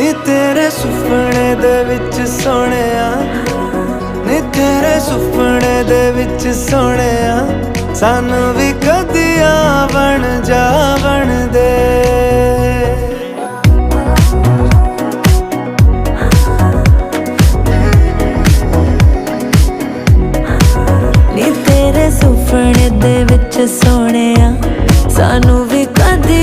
नी तेरे सुपने दे विच सोहणिया, नी तेरे सुपने दे विच सोहणिया, सानू भी कदी आवण जावण दे। नी तेरे सुपने दे विच सोहणिया, सानू भी कदी